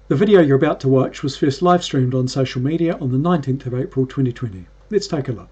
The video you're about to watch was first live streamed on social media on the 19th of April 2020. Let's take a look.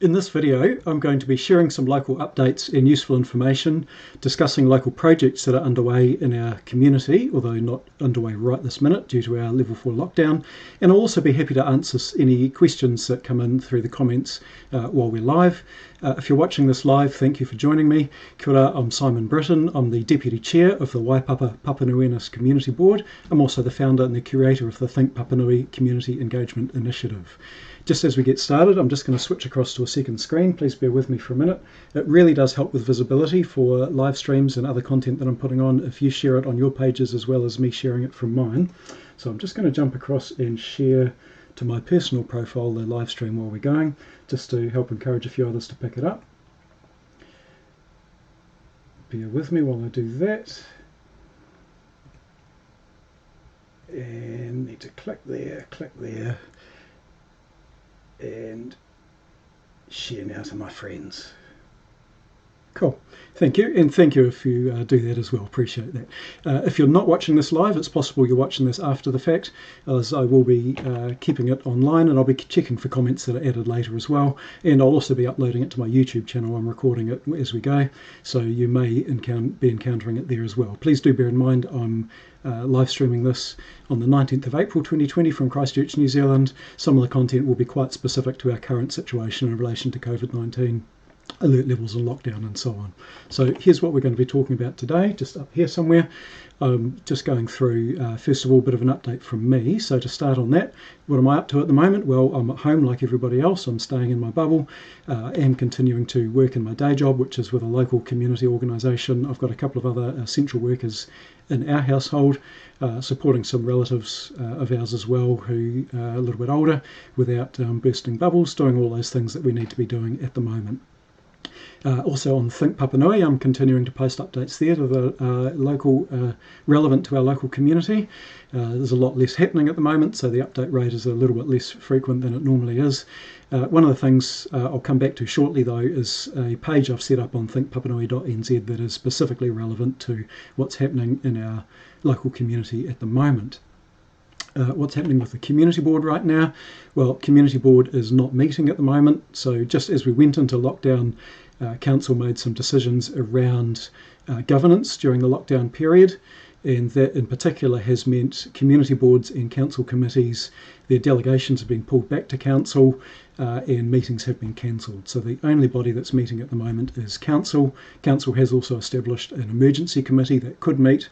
In this video, I'm going to be sharing some local updates and useful information, discussing local projects that are underway in our community, although not underway right this minute due to our level 4 lockdown, and I'll also be happy to answer any questions that come in through the comments while we're live. If you're watching this live, thank you for joining me. Kia ora, I'm Simon Britten. I'm the Deputy Chair of the Waipapa Papanui-Innes Community Board. I'm also the founder and the curator of the Think Papanui Community Engagement Initiative. Just as we get started, I'm just going to switch across to a second screen. Please bear with me for a minute. It really does help with visibility for live streams and other content that I'm putting on if you share it on your pages as well as me sharing it from mine. So I'm just going to jump across and share to my personal profile the live stream while we're going, just to help encourage a few others to pick it up. Bear with me while I do that. And need to click there, and share now to my friends. Cool, thank you, and thank you if you do that as well, appreciate that. If you're not watching this live, it's possible you're watching this after the fact, as I will be keeping it online, and I'll be checking for comments that are added later as well, and I'll also be uploading it to my YouTube channel. I'm recording it as we go, so you may be encountering it there as well. Please do bear in mind I'm live streaming this on the 19th of April 2020 from Christchurch, New Zealand. Some of the content will be quite specific to our current situation in relation to COVID-19, alert levels and lockdown and so on. So here's what we're going to be talking about today, just up here somewhere. Just going through, first of all, a bit of an update from me. So to start on that, what am I up to at the moment? Well, I'm at home like everybody else. I'm staying in my bubble and continuing to work in my day job, which is with a local community organisation. I've got a couple of other essential workers in our household, supporting some relatives of ours as well who are a little bit older without bursting bubbles, doing all those things that we need to be doing at the moment. Also on Think Papanui, I'm continuing to post updates there to the local, relevant to our local community. There's a lot less happening at the moment, so the update rate is a little bit less frequent than it normally is. One of the things I'll come back to shortly though is a page I've set up on thinkpapanui.nz that is specifically relevant to what's happening in our local community at the moment. What's happening with the Community Board right now? Well, Community Board is not meeting at the moment, so just as we went into lockdown, Council made some decisions around governance during the lockdown period, and that in particular has meant community boards and council committees, their delegations have been pulled back to council and meetings have been cancelled. So the only body that's meeting at the moment is council. Council has also established an emergency committee that could meet.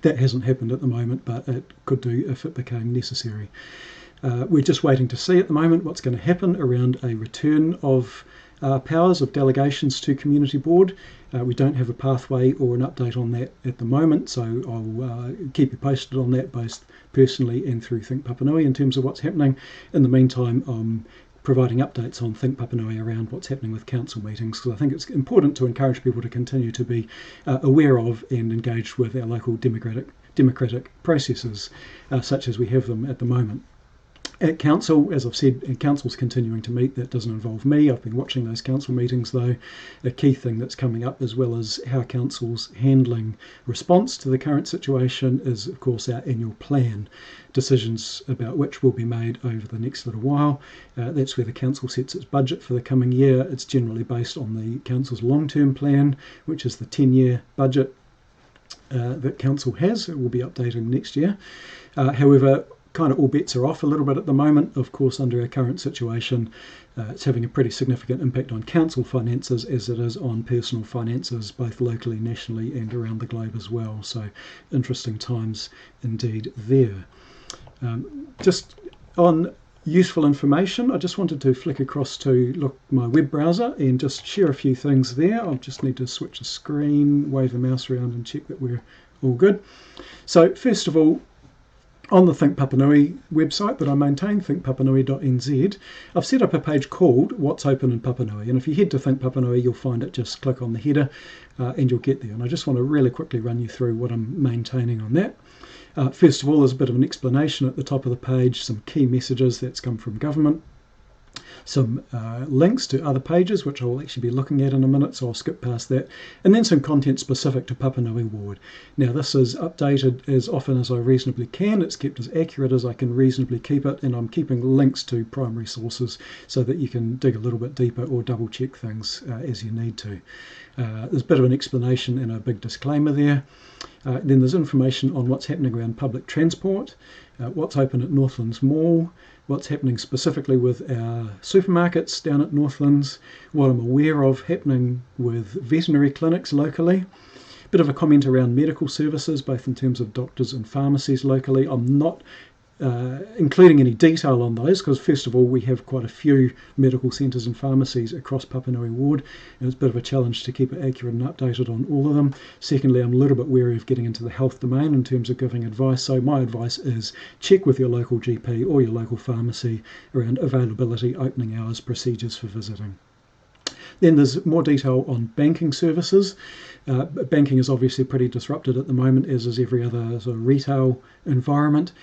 That hasn't happened at the moment, but it could do if it became necessary. We're just waiting to see at the moment what's going to happen around a return of powers of delegations to Community Board. We don't have a pathway or an update on that at the moment, so I'll keep you posted on that both personally and through Think Papanui in terms of what's happening. In the meantime, I'm providing updates on Think Papanui around what's happening with council meetings, because I think it's important to encourage people to continue to be aware of and engaged with our local democratic processes, such as we have them at the moment. At council, as I've said, council's continuing to meet. That doesn't involve me. I've been watching those council meetings though. A key thing that's coming up, as well as how council's handling response to the current situation, is of course our annual plan. Decisions about which will be made over the next little while. That's where the council sets its budget for the coming year. It's generally based on the council's long-term plan, which is the 10-year budget that council has. It will be updated next year. However, kind of all bets are off a little bit at the moment. Of course, under our current situation, it's having a pretty significant impact on council finances as it is on personal finances, both locally, nationally and around the globe as well. So interesting times indeed there. Just on useful information, I just wanted to flick across to my web browser and just share a few things there. I'll just need to switch the screen, wave the mouse around and check that we're all good. So first of all, on the Think Papanui website that I maintain, thinkpapanui.nz, I've set up a page called What's Open in Papanui. And if you head to Think Papanui, you'll find it. Just click on the header and you'll get there. And I just want to really quickly run you through what I'm maintaining on that. First of all, there's a bit of an explanation at the top of the page, some key messages that's come from government. some links to other pages, which I'll actually be looking at in a minute, so I'll skip past that, and then some content specific to Papanui Ward. Now this is updated as often as I reasonably can. It's kept as accurate as I can reasonably keep it, and I'm keeping links to primary sources so that you can dig a little bit deeper or double check things as you need to. There's a bit of an explanation and a big disclaimer there. Then there's information on what's happening around public transport, what's open at Northlands Mall, what's happening specifically with our supermarkets down at Northlands, what I'm aware of happening with veterinary clinics locally, a bit of a comment around medical services, both in terms of doctors and pharmacies locally. I'm not including any detail on those because, first of all, we have quite a few medical centres and pharmacies across Papanui Ward, and it's a bit of a challenge to keep it accurate and updated on all of them. Secondly, I'm a little bit wary of getting into the health domain in terms of giving advice, so my advice is check with your local GP or your local pharmacy around availability, opening hours, procedures for visiting. Then there's more detail on banking services. Banking is obviously pretty disrupted at the moment, as is every other sort of retail environment.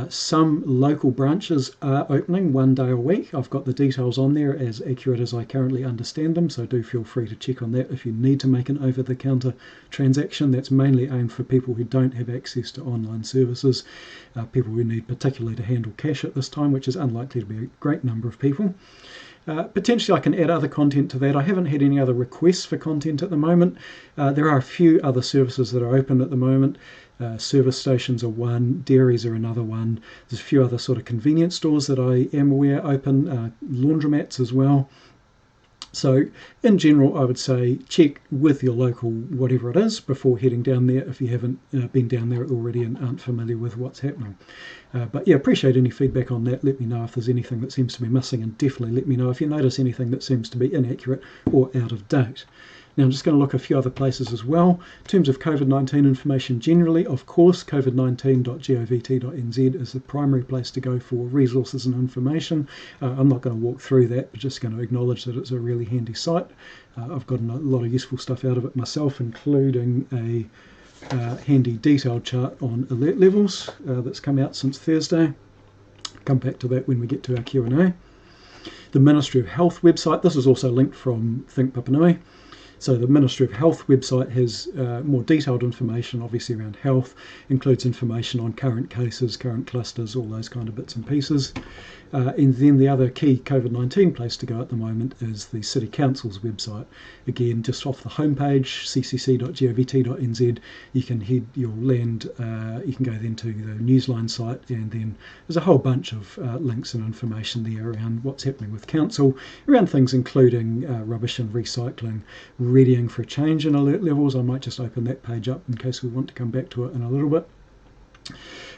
Some local branches are opening 1 day a week. I've got the details on there as accurate as I currently understand them, so do feel free to check on that if you need to make an over-the-counter transaction. That's mainly aimed for people who don't have access to online services, people who need particularly to handle cash at this time, which is unlikely to be a great number of people. Potentially I can add other content to that. I haven't had any other requests for content at the moment. There are a few other services that are open at the moment. Service stations are one, dairies are another one. There's a few other sort of convenience stores that I am aware open, laundromats as well. So in general, I would say check with your local whatever it is before heading down there if you haven't been down there already and aren't familiar with what's happening. But yeah, appreciate any feedback on that. Let me know if there's anything that seems to be missing, and definitely let me know if you notice anything that seems to be inaccurate or out of date. Now I'm just going to look a few other places as well. In terms of COVID-19 information generally, of course, covid19.govt.nz is the primary place to go for resources and information. I'm not going to walk through that, but just going to acknowledge that it's a really handy site. I've gotten a lot of useful stuff out of it myself, including a handy detailed chart on alert levels that's come out since Thursday. Come back to that when we get to our Q&A. The Ministry of Health website, this is also linked from Think Papanui. So the Ministry of Health website has more detailed information, obviously around health, includes information on current cases, current clusters, all those kind of bits and pieces. And then the other key COVID-19 place to go at the moment is the City Council's website. Again, just off the homepage, ccc.govt.nz, you'll land, you can go then to the Newsline site, and then there's a whole bunch of links and information there around what's happening with council, around things including rubbish and recycling, readying for a change in alert levels. I might just open that page up in case we want to come back to it in a little bit.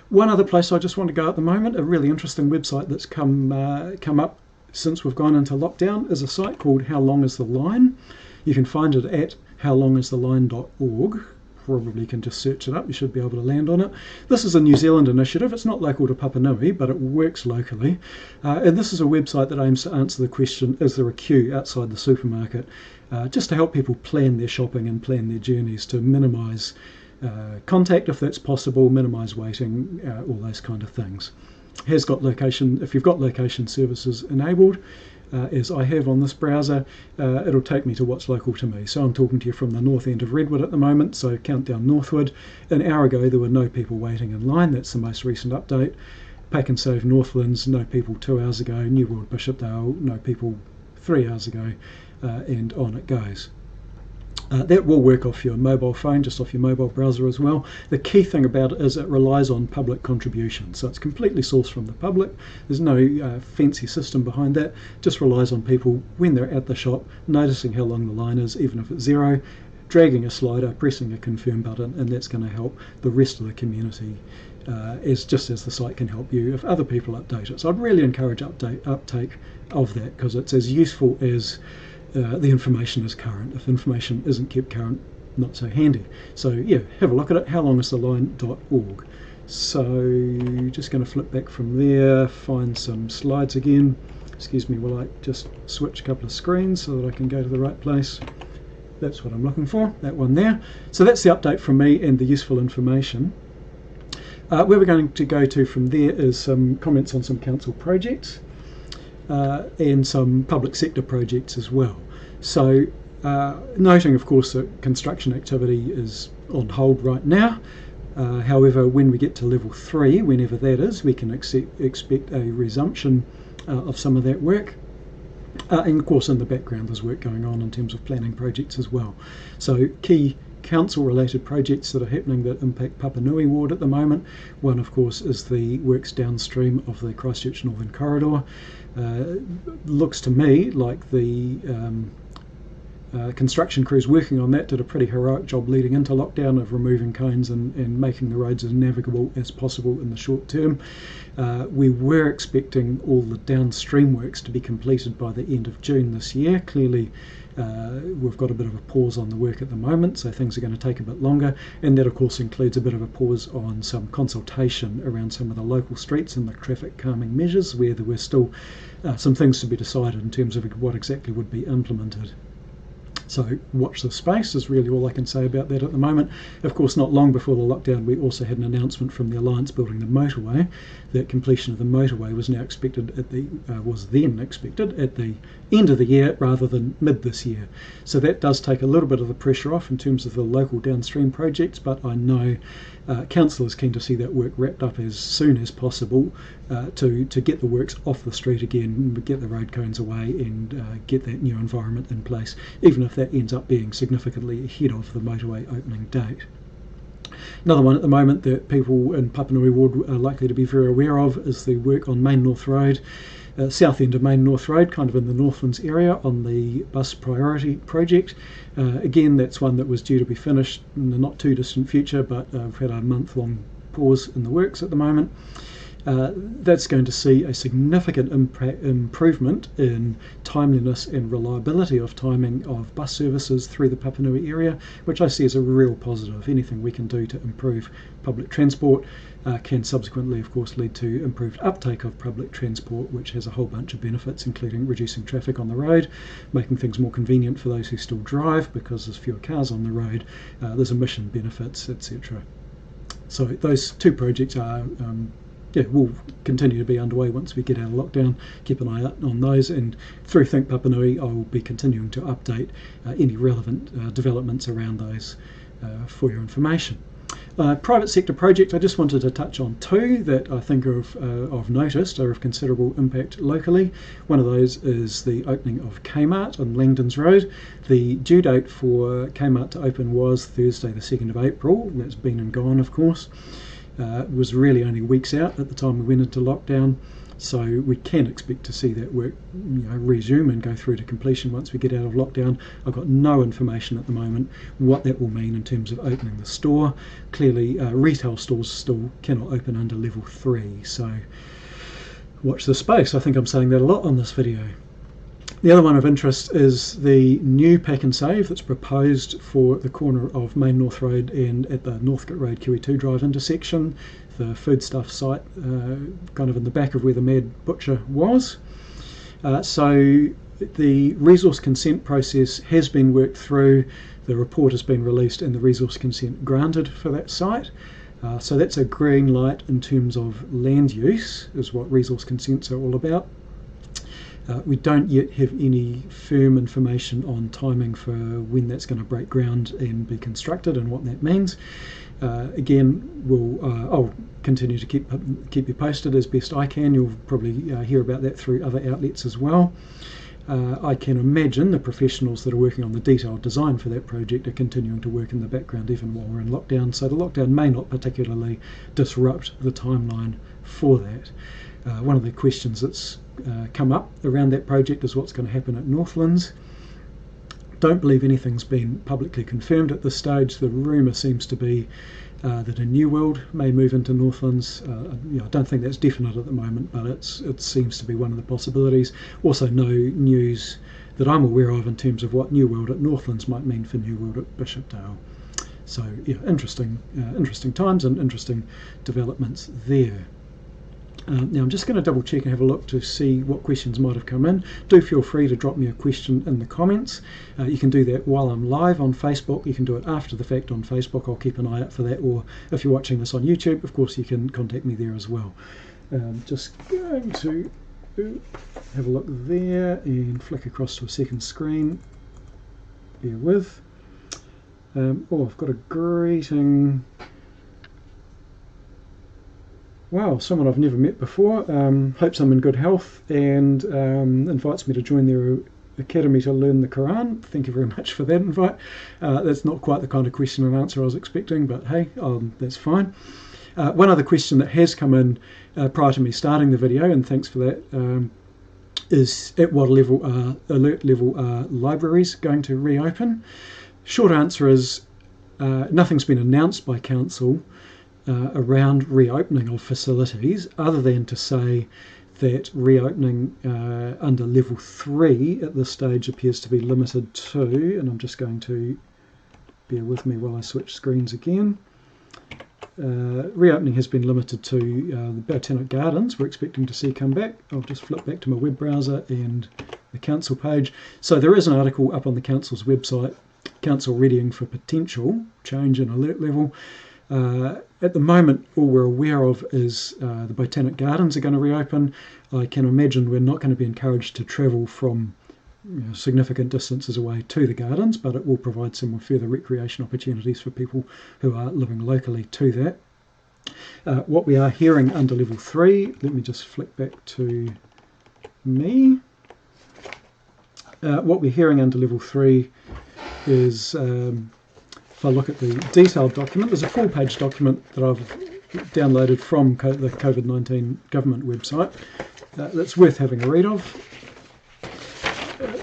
One other place I just want to go at the moment, a really interesting website that's come up since we've gone into lockdown, is a site called How Long Is the Line? You can find it at howlongistheline.org. Probably can just search it up, you should be able to land on it. This is a New Zealand initiative. It's not local to Papanui, but it works locally. And this is a website that aims to answer the question, is there a queue outside the supermarket? Just to help people plan their shopping and plan their journeys to minimise contact if that's possible, minimise waiting, all those kind of things. It has got location, if you've got location services enabled, as I have on this browser, it'll take me to what's local to me. So I'm talking to you from the north end of Redwood at the moment, so count down northward. An hour ago there were no people waiting in line, that's the most recent update. Pack and Save Northlands, no people 2 hours ago. New World Bishopdale, no people 3 hours ago, and on it goes. That will work off your mobile phone, just off your mobile browser as well. The key thing about it is it relies on public contribution. So it's completely sourced from the public. There's no fancy system behind that. Just relies on people, when they're at the shop, noticing how long the line is, even if it's zero, dragging a slider, pressing a confirm button, and that's going to help the rest of the community, just as the site can help you if other people update it. So I'd really encourage uptake of that, because it's as useful as the information is current. If information isn't kept current, not so handy. So yeah, have a look at it, howlongistheline.org. So just going to flip back from there, find some slides again. Excuse me while I just switch a couple of screens so that I can go to the right place. That's what I'm looking for, that one there. So that's the update from me and the useful information. Where we're going to go to from there is some comments on some council projects. and some public sector projects as well. So noting of course that construction activity is on hold right now. However, when we get to level 3, whenever that is, we can expect a resumption of some of that work. And of course in the background there's work going on in terms of planning projects as well. So key council related projects that are happening that impact Papanui Ward at the moment. One of course is the works downstream of the Christchurch Northern Corridor. Looks to me like the construction crews working on that did a pretty heroic job leading into lockdown of removing cones and making the roads as navigable as possible in the short term. We were expecting all the downstream works to be completed by the end of June this year. Clearly we've got a bit of a pause on the work at the moment, so things are going to take a bit longer, and that of course includes a bit of a pause on some consultation around some of the local streets and the traffic calming measures, where there were still some things to be decided in terms of what exactly would be implemented. So watch the space is really all I can say about that at the moment. Of course, not long before the lockdown we also had an announcement from the Alliance building the motorway that completion of the motorway was now expected at the end of the year rather than mid this year. So that does take a little bit of the pressure off in terms of the local downstream projects, but I know council is keen to see that work wrapped up as soon as possible to get the works off the street again, get the road cones away and get that new environment in place, even if that ends up being significantly ahead of the motorway opening date. Another one at the moment that people in Papanui Ward are likely to be very aware of is the work on Main North Road, south end of Main North Road, kind of in the Northlands area on the bus priority project. Again, that's one that was due to be finished in the not too distant future, but we've had a month-long pause in the works at the moment. That's going to see a significant improvement in timeliness and reliability of timing of bus services through the Papanui area, which I see as a real positive. Anything we can do to improve public transport can subsequently, of course, lead to improved uptake of public transport, which has a whole bunch of benefits, including reducing traffic on the road, making things more convenient for those who still drive because there's fewer cars on the road, there's emission benefits, etc. So those two projects are will continue to be underway once we get out of lockdown. Keep an eye out on those, and through Think Papanui I will be continuing to update any relevant developments around those for your information. Private sector project, I just wanted to touch on two that I think are of notice, are of considerable impact locally. One of those is the opening of Kmart on Langdons Road. The due date for Kmart to open was Thursday the 2nd of April. That's been and gone, of course. It was really only weeks out at the time we went into lockdown, so we can expect to see that work resume and go through to completion once we get out of lockdown. I've got no information at the moment what that will mean in terms of opening the store. Clearly retail stores still cannot open under level 3, so watch the space. I think I'm saying that a lot on this video. The other one of interest is the new Pack and Save that's proposed for the corner of Main North Road and at the Northcote Road QE2 Drive intersection, the foodstuff site kind of in the back of where the Mad Butcher was. So the resource consent process has been worked through, the report has been released and the resource consent granted for that site. So that's a green light in terms of land use, is what resource consents are all about. We don't yet have any firm information on timing for when that's going to break ground and be constructed and what that means. Again, I'll continue to keep you posted as best I can. You'll probably hear about that through other outlets as well. I can imagine the professionals that are working on the detailed design for that project are continuing to work in the background even while we're in lockdown, so the lockdown may not particularly disrupt the timeline for that. One of the questions that's come up around that project is what's going to happen at Northlands. Don't believe anything's been publicly confirmed at this stage. The rumour seems to be that a New World may move into Northlands. I don't think that's definite at the moment, but it seems to be one of the possibilities. Also no news that I'm aware of in terms of what New World at Northlands might mean for New World at Bishopdale. So yeah, interesting times and interesting developments there. Now I'm just going to double check and have a look to see what questions might have come in. Do feel free to drop me a question in the comments. You can do that while I'm live on Facebook. You can do it after the fact on Facebook. I'll keep an eye out for that. Or if you're watching this on YouTube, of course you can contact me there as well. Just going to have a look there and flick across to a second screen. Bear with. Oh, I've got a greeting. Wow, someone I've never met before. Hopes I'm in good health and invites me to join their academy to learn the Quran. Thank you very much for that invite. That's not quite the kind of question and answer I was expecting, but hey, that's fine. One other question that has come in prior to me starting the video, and thanks for that, is at what level alert level are libraries going to reopen? Short answer is nothing's been announced by council around reopening of facilities, other than to say that reopening under level 3 at this stage appears to be limited to, and I'm just going to bear with me while I switch screens again. Reopening has been limited to the Botanic Gardens. We're expecting to see come back. I'll just flip back to my web browser and the council page. So there is an article up on the council's website, Council readying for potential change in alert level. At the moment, all we're aware of is the Botanic Gardens are going to reopen. I can imagine we're not going to be encouraged to travel from significant distances away to the gardens, but it will provide some further recreation opportunities for people who are living locally to that. What we are hearing under level 3, let me just flick back to me. What we're hearing under level 3 is, if I look at the detailed document, there's a full-page document that I've downloaded from the COVID-19 government website that's worth having a read of.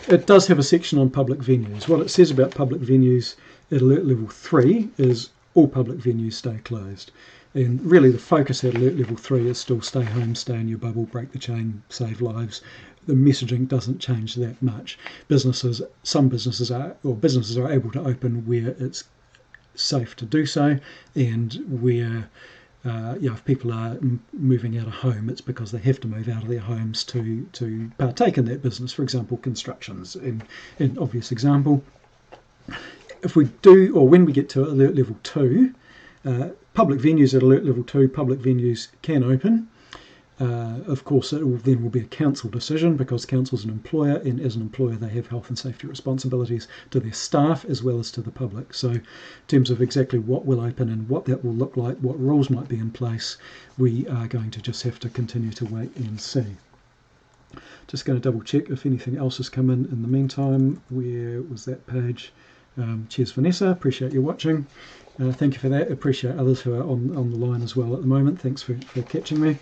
It does have a section on public venues. What it says about public venues at alert level 3 is all public venues stay closed. And really the focus at alert level 3 is still stay home, stay in your bubble, break the chain, save lives. The messaging doesn't change that much. Some businesses are able to open where it's safe to do so, and where if people are moving out of home, it's because they have to move out of their homes to partake in that business. For example, construction's an obvious example. If we do, or when we get to alert level 2, public venues at alert level 2, public venues can open. Of course, it will then be a council decision, because council's an employer, and as an employer they have health and safety responsibilities to their staff as well as to the public. So in terms of exactly what will open and what that will look like, what rules might be in place, we are going to just have to continue to wait and see. Just going to double check if anything else has come in the meantime. Where was that page? Cheers Vanessa, appreciate you watching. Thank you for that. Appreciate others who are on the line as well at the moment. Thanks for catching me.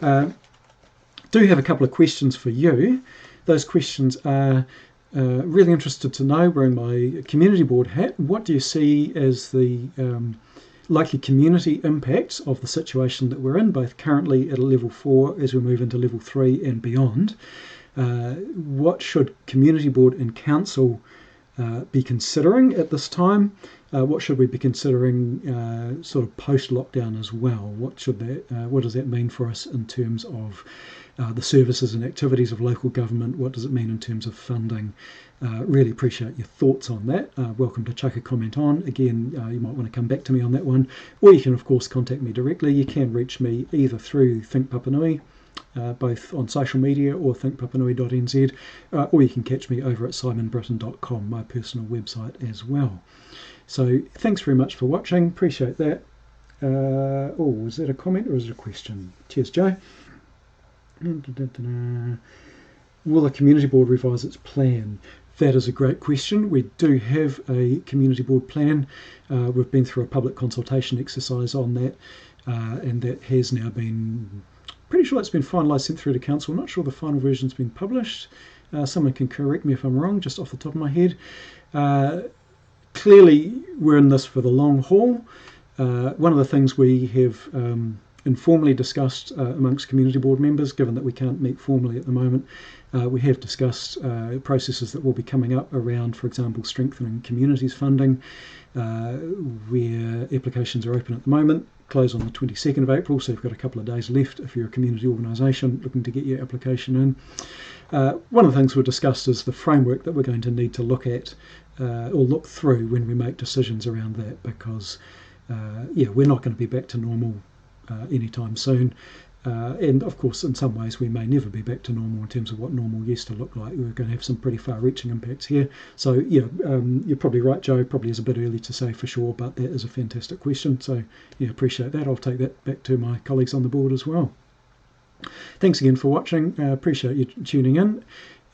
Do have a couple of questions for you. Those questions are really interested to know, wearing my community board hat, what do you see as the likely community impacts of the situation that we're in, both currently at a level 4 as we move into level 3 and beyond? What should community board and council be considering at this time? What should we be considering sort of post-lockdown as well? What does that mean for us in terms of the services and activities of local government? What does it mean in terms of funding? Really appreciate your thoughts on that. Welcome to chuck a comment on. Again, you might want to come back to me on that one, or you can of course contact me directly. You can reach me either through Think Papanui, both on social media, or thinkpapanui.nz, or you can catch me over at simonbritten.com, my personal website as well. So thanks very much for watching, appreciate that. Was that a comment or is it a question? Cheers, Joe. Will the community board revise its plan? That is a great question. We do have a community board plan. We've been through a public consultation exercise on that, and that has now been, pretty sure it's been finalised, sent through to council. Not sure the final version's been published. Someone can correct me if I'm wrong, just off the top of my head. Clearly, we're in this for the long haul. One of the things we have informally discussed amongst community board members, given that we can't meet formally at the moment, we have discussed processes that will be coming up around, for example, strengthening communities funding, where applications are open at the moment, close on the 22nd of April, so you've got a couple of days left if you're a community organisation looking to get your application in. One of the things we've discussed is the framework that we're going to need to look at or look through when we make decisions around that, because we're not going to be back to normal anytime soon. And of course, in some ways, we may never be back to normal in terms of what normal used to look like. We're going to have some pretty far-reaching impacts here. So yeah, you're probably right, Joe. Probably is a bit early to say for sure, but that is a fantastic question. So yeah, appreciate that. I'll take that back to my colleagues on the board as well. Thanks again for watching. Appreciate you tuning in.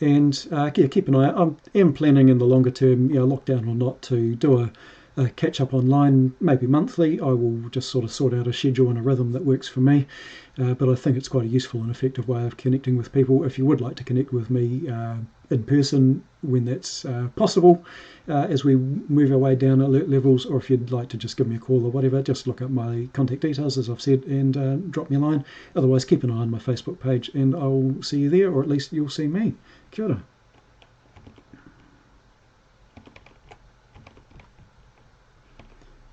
And yeah, keep an eye out. I am planning in the longer term, lockdown or not, to do a catch up online, maybe monthly. I will just sort of sort out a schedule and a rhythm that works for me. But I think it's quite a useful and effective way of connecting with people. If you would like to connect with me in person when that's possible, as we move our way down alert levels, or if you'd like to just give me a call or whatever, just look up my contact details, as I've said, and drop me a line. Otherwise, keep an eye on my Facebook page, and I'll see you there, or at least you'll see me. Kia ora.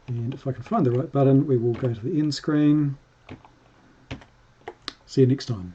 And if I can find the right button, we will go to the end screen. See you next time.